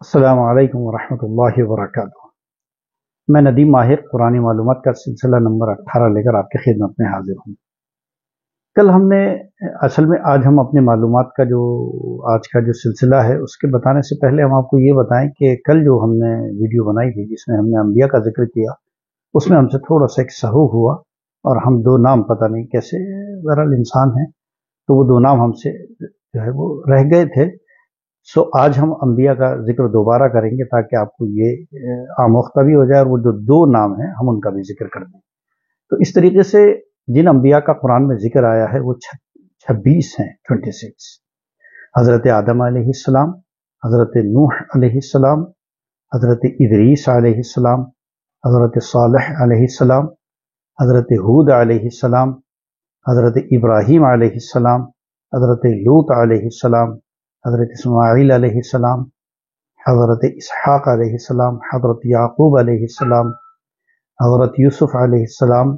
السلام علیکم ورحمۃ اللہ وبرکاتہ۔ میں ندیم ماہر قرآن معلومات کا سلسلہ نمبر 18 لے کر آپ کی خدمت میں حاضر ہوں۔ کل ہم نے آج ہم اپنی معلومات کا آج کا سلسلہ ہے اس کے بتانے سے پہلے ہم آپ کو یہ بتائیں کہ کل جو ہم نے ویڈیو بنائی تھی جس میں ہم نے انبیاء کا ذکر کیا، اس میں ہم سے تھوڑا سا ایک سہو ہوا اور ہم دو نام پتہ نہیں کیسے بہرحال انسان ہیں تو وہ دو نام ہم سے وہ رہ گئے تھے۔ آج ہم انبیاء کا ذکر دوبارہ کریں گے تاکہ آپ کو یہ آموختہ بھی ہو جائے اور وہ جو دو نام ہیں ہم ان کا بھی ذکر کر دیں۔ تو اس طریقے سے جن انبیاء کا قرآن میں ذکر آیا ہے وہ 26 ہیں، 26۔ حضرت آدم علیہ السلام، حضرت نوح علیہ السلام، حضرت ادریس علیہ السلام، حضرت صالح علیہ السلام، حضرت ہود علیہ السلام، حضرت ابراہیم علیہ السلام، حضرت لوط علیہ السلام، حضرت اسماعیل علیہ السلام، حضرت اسحاق علیہ السلام، حضرت یعقوب علیہ السلام، حضرت یوسف علیہ السلام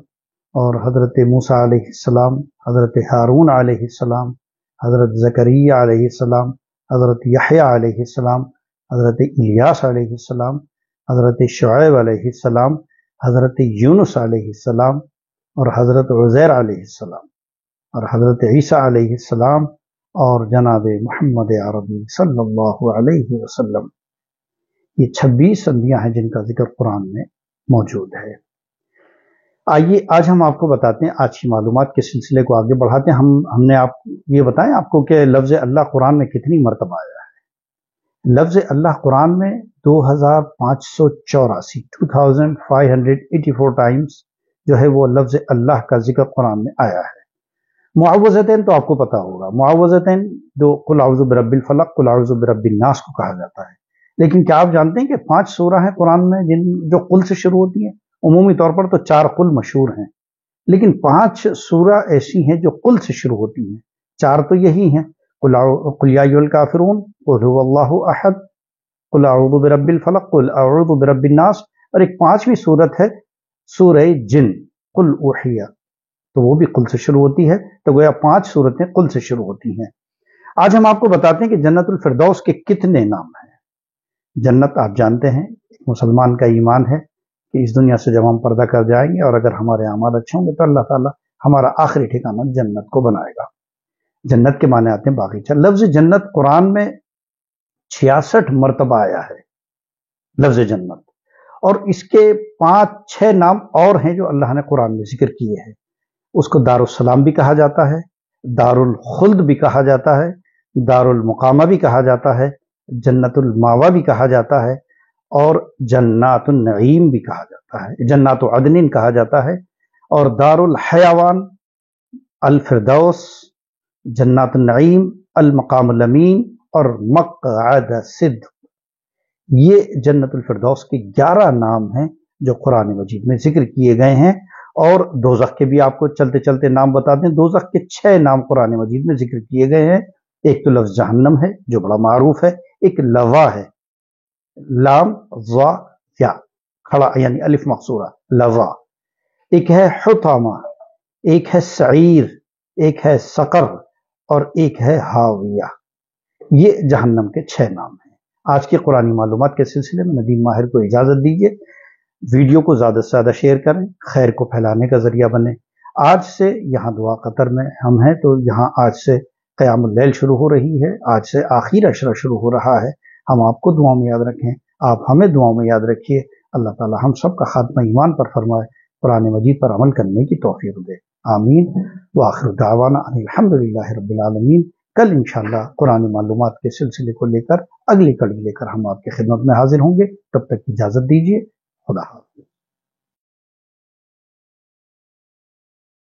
اور حضرت موسیٰ علیہ السلام، حضرت ہارون علیہ السلام، حضرت زکریا علیہ السلام، حضرت یحییٰ علیہ السلام، حضرت الیاس علیہ السلام، حضرت شعیب علیہ السلام، حضرت یونس علیہ السلام اور حضرت عزیر علیہ السلام اور حضرت عیسیٰ علیہ السلام اور جناب محمد عربی صلی اللہ علیہ وسلم۔ یہ 26 انبیاء ہیں جن کا ذکر قرآن میں موجود ہے۔ آئیے آج ہم آپ کو بتاتے ہیں، آج کی معلومات کے سلسلے کو آگے بڑھاتے ہیں۔ ہم نے یہ بتائیں آپ کو کہ لفظ اللہ قرآن میں کتنی مرتبہ آیا ہے۔ لفظ اللہ قرآن میں 2584 2584 ٹائمز وہ لفظ اللہ کا ذکر قرآن میں آیا ہے۔ معوذتین تو آپ کو پتا ہوگا، معوذتین جو قل اعوذ برب الفلق، قل اعوذ برب الناس کو کہا جاتا ہے، لیکن کیا آپ جانتے ہیں کہ 5 سورہ ہیں قرآن میں جو قل سے شروع ہوتی ہیں؟ عمومی طور پر تو 4 قل مشہور ہیں، لیکن 5 سورہ ایسی ہیں جو قل سے شروع ہوتی ہیں۔ 4 تو یہی ہیں، قل یا ایھا الکافرون، قل ھو اللہ احد، قل اعوذ برب الفلق، قل اعوذ برب الناس، اور ایک 5ویں سورت ہے سورہ جن، قل اوحی، تو وہ بھی قل سے شروع ہوتی ہے۔ تو گویا 5 سورتیں قل سے شروع ہوتی ہیں۔ آج ہم آپ کو بتاتے ہیں کہ جنت الفردوس کے کتنے نام ہیں۔ جنت آپ جانتے ہیں ایک مسلمان کا ایمان ہے کہ اس دنیا سے جب ہم پردہ کر جائیں گے اور اگر ہمارے اعمال اچھے ہوں گے تو اللہ تعالیٰ ہمارا آخری ٹھکانہ جنت کو بنائے گا۔ جنت کے معنی آتے ہیں باغیچہ۔ لفظ جنت قرآن میں 66 مرتبہ آیا ہے، لفظ جنت، اور اس کے 5-6 نام اور ہیں جو اللہ نے قرآن میں ذکر کیے ہیں۔ اس کو دار السلام بھی کہا جاتا ہے، دار الخلد بھی کہا جاتا ہے، دار المقامہ بھی کہا جاتا ہے، جنت الماوا بھی کہا جاتا ہے اور جنات النعیم بھی کہا جاتا ہے، جنات عدن کہا جاتا ہے، اور دار الحیوان، الفردوس، جنات النعیم، المقام الامین اور مقعد صدق۔ یہ جنت الفردوس کے 11 نام ہیں جو قرآن مجید میں ذکر کیے گئے ہیں، اور دوزخ کے بھی آپ کو چلتے چلتے نام بتا دیں۔ دوزخ کے 6 نام قرآن مجید میں ذکر کیے گئے ہیں۔ ایک تو لفظ جہنم ہے جو بڑا معروف ہے، ایک لوا ہے، لام وا یا کھڑا یعنی الف مقصورہ لوا، ایک ہے حطامہ، ایک ہے سعیر، ایک ہے سقر اور ایک ہے ہاویہ۔ یہ جہنم کے 6 نام ہیں۔ آج کی قرآنی معلومات کے سلسلے میں ندیم ماہر کو اجازت دیجیے۔ ویڈیو کو زیادہ سے زیادہ شیئر کریں، خیر کو پھیلانے کا ذریعہ بنیں۔ آج سے یہاں دعا قطر میں ہم ہیں تو یہاں آج سے قیام اللیل شروع ہو رہی ہے، آج سے آخر عشرہ شروع ہو رہا ہے۔ ہم آپ کو دعاؤں میں یاد رکھیں، آپ ہمیں دعاؤں میں یاد رکھیے۔ اللہ تعالی ہم سب کا خاتمہ ایمان پر فرمائے، قرآن مجید پر عمل کرنے کی توفیق دے، آمین۔ وآخر دعوانا ان الحمدللہ رب العالمین۔ کل انشاءاللہ قرآن معلومات کے سلسلے کو لے کر اگلی کڑی لے کر ہم آپ کی خدمت میں حاضر ہوں گے۔ تب تک اجازت دیجیے، خدا حافظ۔